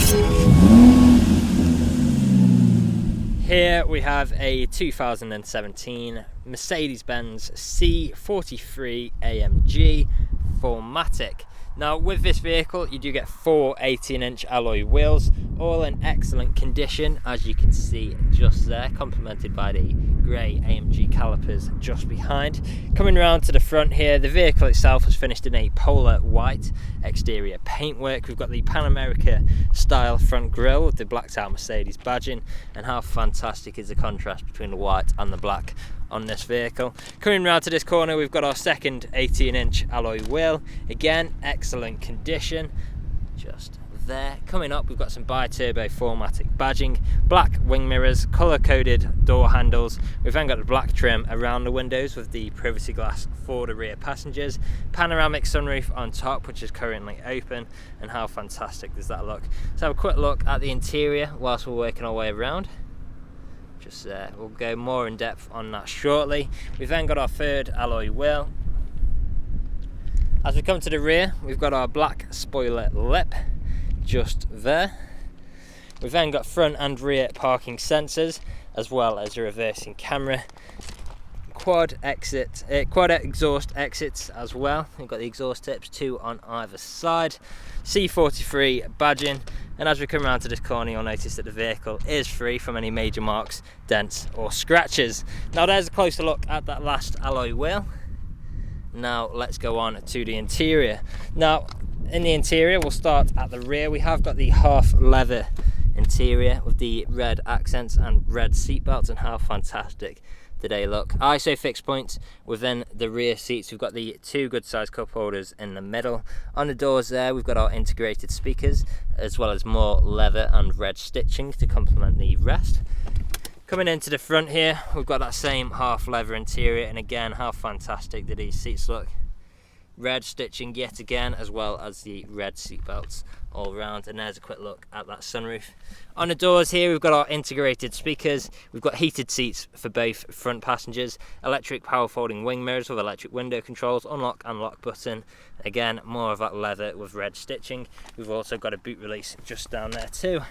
Here we have a 2017 Mercedes-Benz C43 AMG 4MATIC. Now with this vehicle you do get 4 18-inch alloy wheels, all in excellent condition as you can see just there, complemented by the grey AMG calipers just behind. Coming around to the front here, the vehicle itself was finished in a polar white exterior paintwork. We've got the Panoramic style front grille with the blacked out Mercedes badging, and how fantastic is the contrast between the white and the black on this vehicle. Coming round to this corner, we've got our second 18-inch alloy wheel, again excellent condition just there. Coming up, we've got some bi-turbo 4MATIC badging, black wing mirrors, colour coded door handles. We've then got the black trim around the windows with the privacy glass for the rear passengers, panoramic sunroof on top which is currently open, and how fantastic does that look. Let's have a quick look at the interior whilst we're working our way around. We'll go more in depth on that shortly. We've then got our third alloy wheel. As we come to the rear, we've got our black spoiler lip just there. We've then got front and rear parking sensors, as well as a reversing camera, quad exhaust exits as well. We've got the exhaust tips, 2 on either side, C43 badging, and as we come around to this corner you'll notice that the vehicle is free from any major marks, dents or scratches. Now there's a closer look at that last alloy wheel. Now let's go on to the interior. Now in the interior we'll start at the rear. We have got the half leather interior with the red accents and red seat belts, and how fantastic do they look. ISO fixed points within the rear seats. We've got the 2 good sized cup holders in the middle. On the doors there we've got our integrated speakers, as well as more leather and red stitching to complement the rest. Coming into the front here, we've got that same half leather interior, and again how fantastic do these seats look. Red stitching yet again, as well as the red seat belts all round, and there's a quick look at that sunroof. On the doors here we've got our integrated speakers. We've got heated seats for both front passengers, electric power folding wing mirrors with electric window controls, unlock and lock button, again more of that leather with red stitching. We've also got a boot release just down there too.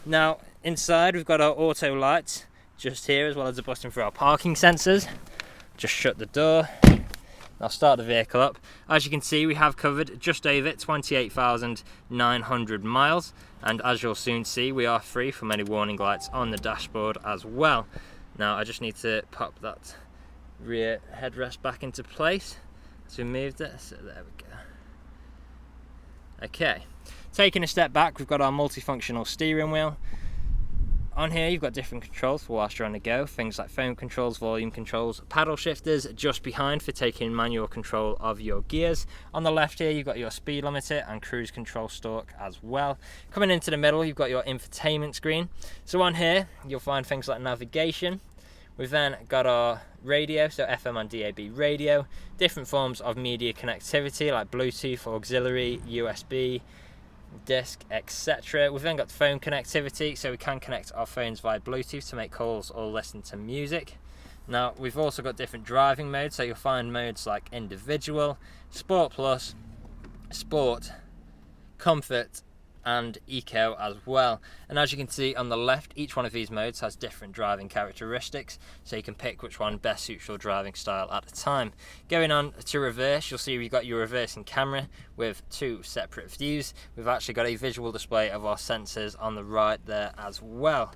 Now inside we've got our auto lights just here, as well as a button for our parking sensors. Just shut the door. I'll start the vehicle up. As you can see, we have covered just over 28,900 miles, and as you'll soon see, we are free from any warning lights on the dashboard as well. Now I just need to pop that rear headrest back into place as we moved it, so there we go. Okay, taking a step back, we've got our multifunctional steering wheel. On here you've got different controls for whilst you're on the go, things like phone controls, volume controls, paddle shifters just behind for taking manual control of your gears. On the left here you've got your speed limiter and cruise control stalk as well. Coming into the middle you've got your infotainment screen. So on here you'll find things like navigation. We've then got our radio, so FM and DAB radio, different forms of media connectivity like Bluetooth, auxiliary, USB, disc, etc. We've then got phone connectivity, so we can connect our phones via Bluetooth to make calls or listen to music. Now we've also got different driving modes, so you'll find modes like individual, sport plus, sport, comfort and eco as well. And as you can see on the left, each one of these modes has different driving characteristics, so you can pick which one best suits your driving style at the time. Going on to reverse, you'll see we've got your reversing camera with 2 separate views. We've actually got a visual display of our sensors on the right there as well.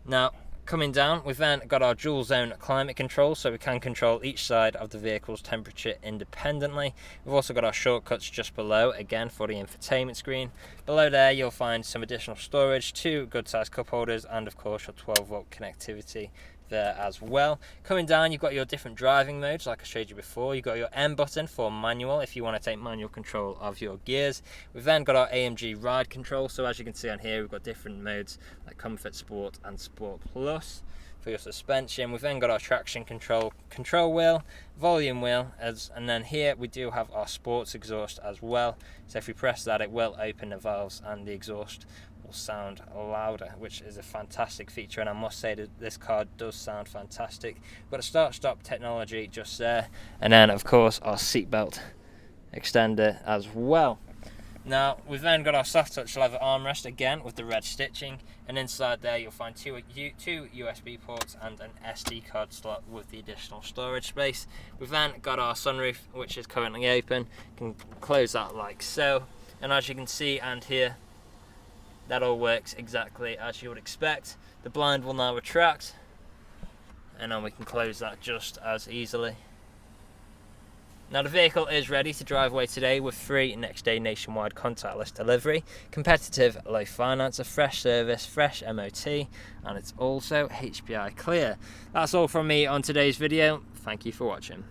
Now coming down, we've then got our dual zone climate control, so we can control each side of the vehicle's temperature independently. We've also got our shortcuts just below, again for the infotainment screen. Below there you'll find some additional storage, 2 good sized cup holders, and of course your 12-volt connectivity there as well. Coming down you've got your different driving modes like I showed you before. You've got your M button for manual if you want to take manual control of your gears. We've then got our Amg Ride Control, so as you can see on here we've got different modes like Comfort, Sport and Sport Plus for your suspension. We've then got our traction control wheel, volume wheel, and then here we do have our sports exhaust as well, so if we press that it will open the valves and the exhaust will sound louder, which is a fantastic feature, and I must say that this car does sound fantastic. We've got a start-stop technology just there, and then of course our seatbelt extender as well. Now we've then got our soft touch leather armrest again with the red stitching, and inside there you'll find two USB ports and an SD card slot with the additional storage space. We've then got our sunroof, which is currently open. You can close that like so, and as you can see and hear, that all works exactly as you would expect. The blind will now retract, and then we can close that just as easily. Now the vehicle is ready to drive away today with free next day nationwide contactless delivery, competitive low finance, a fresh service, fresh MOT, and it's also HPI clear. That's all from me on today's video. Thank you for watching.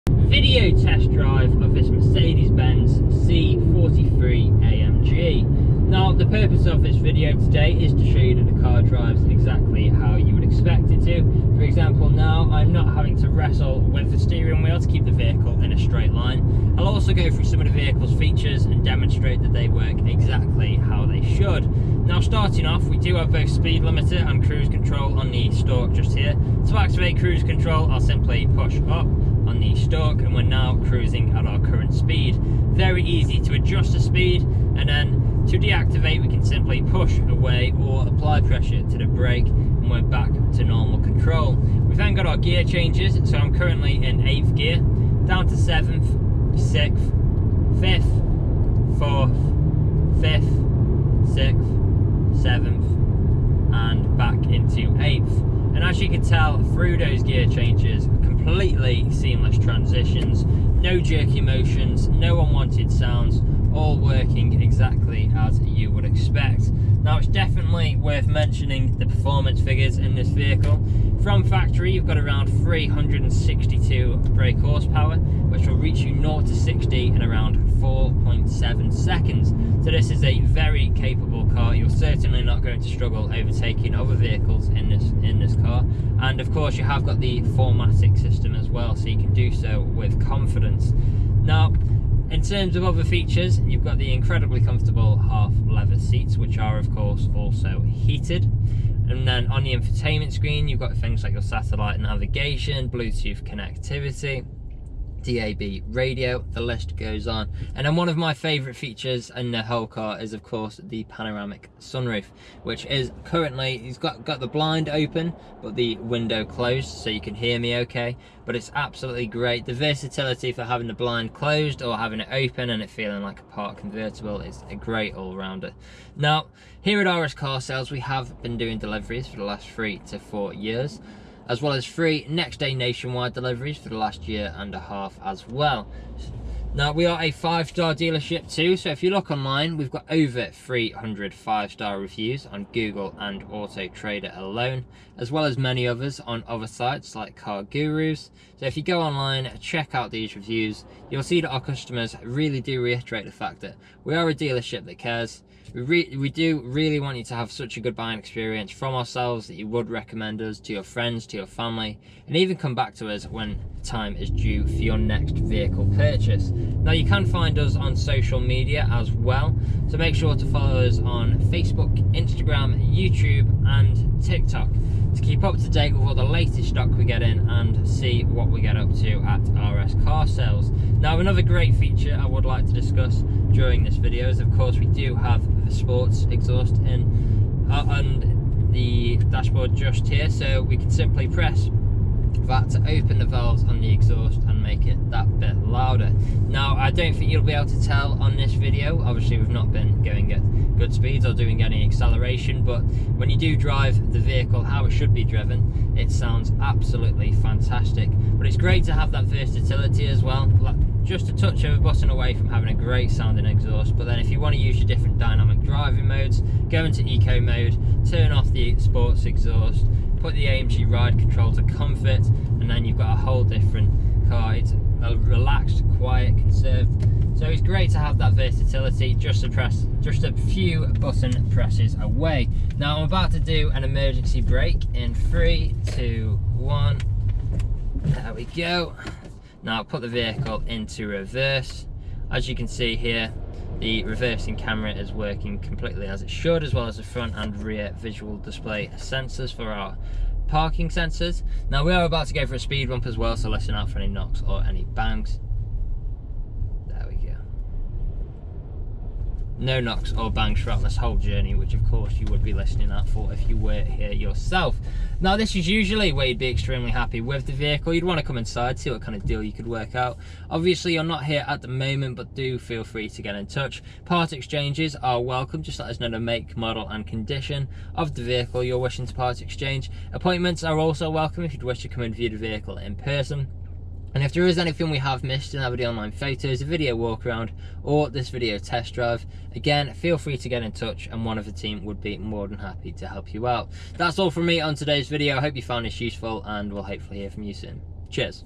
Video test drive of this Mercedes-Benz C43 AMG. Now the purpose of this video today is to show you that the car drives exactly how you would expect it to. For example, now I'm not having to wrestle with the steering wheel to keep the vehicle in a straight line. I'll also go through some of the vehicle's features and demonstrate that they work exactly how they should. Now starting off, we do have both speed limiter and cruise control on the stalk just here. To activate cruise control, I'll simply push up on the stalk, and we're now cruising at our current speed. Very easy to adjust the speed, and then to deactivate we can simply push away or apply pressure to the brake, and we're back to normal control. We've then got our gear changes, so I'm currently in 8th gear, down to 7th, 6th, 5th, 4th, 5th, 6th, 7th, and back into 8th. And as you can tell through those gear changes, completely seamless transitions, no jerky motions, no unwanted sounds, all working exactly as you would expect. Now it's definitely worth mentioning the performance figures in this vehicle. From factory you've got around 362 brake horsepower, which will reach you 0 to 60 in around 4.7 seconds. So this is a very capable car. You're certainly not going to struggle overtaking other vehicles in this car. And of course you have got the 4MATIC system as well, so you can do so with confidence. Now in terms of other features, you've got the incredibly comfortable half leather seats, which are of course also heated. And then on the infotainment screen you've got things like your satellite navigation, Bluetooth connectivity, DAB radio, the list goes on. And then one of my favourite features in the whole car is of course the panoramic sunroof, which is currently, it's got the blind open but the window closed, so you can hear me okay, but it's absolutely great. The versatility for having the blind closed or having it open and it feeling like a park convertible is a great all-rounder. Now here at RS Car Sales we have been doing deliveries for the last 3 to 4 years, as well as free next day nationwide deliveries for the last 1.5 years as well. Now we are a 5-star dealership too, so if you look online we've got over 300 5-star reviews on Google and Autotrader alone, as well as many others on other sites like Car Gurus. So if you go online, check out these reviews, you'll see that our customers really do reiterate the fact that we are a dealership that cares. We do really want you to have such a good buying experience from ourselves that you would recommend us to your friends, to your family, and even come back to us when time is due for your next vehicle purchase. Now you can find us on social media as well, so make sure to follow us on Facebook, Instagram, YouTube and TikTok to keep up to date with all the latest stock we get in and see what we get up to at RS Car Sales. Now another great feature I would like to discuss during this video is of course we do have the sports exhaust in on the dashboard just here, so we can simply press that to open the valves on the exhaust and make it that bit louder. Now I don't think you'll be able to tell on this video, obviously we've not been going at good speeds or doing any acceleration, but when you do drive the vehicle how it should be driven, it sounds absolutely fantastic. But it's great to have that versatility as well, like just a touch of a button away from having a great sounding exhaust. But then if you want to use your different dynamic driving modes, go into eco mode, turn off the sports exhaust, put the Amg Ride Control to comfort, and then you've got a whole different car. It's a relaxed, quiet, conserved. So it's great to have that versatility, just a few button presses away. Now I'm about to do an emergency brake in 3, 2, 1. There we go. Now put the vehicle into reverse. As you can see here, the reversing camera is working completely as it should, as well as the front and rear visual display sensors for our parking sensors. Now we are about to go for a speed bump as well, so listen out for any knocks or any bangs. There we no knocks or bangs throughout this whole journey, which of course you would be listening out for if you were here yourself. Now this is usually where you'd be extremely happy with the vehicle. You'd want to come inside, see what kind of deal you could work out. Obviously you're not here at the moment, but do feel free to get in touch. Part exchanges are welcome. Just let us know the make, model and condition of the vehicle you're wishing to part exchange. Appointments are also welcome if you'd wish to come and view the vehicle in person. And if there is anything we have missed in our the online photos, a video walk around, or this video test drive, again, feel free to get in touch and one of the team would be more than happy to help you out. That's all from me on today's video. I hope you found this useful and we'll hopefully hear from you soon. Cheers.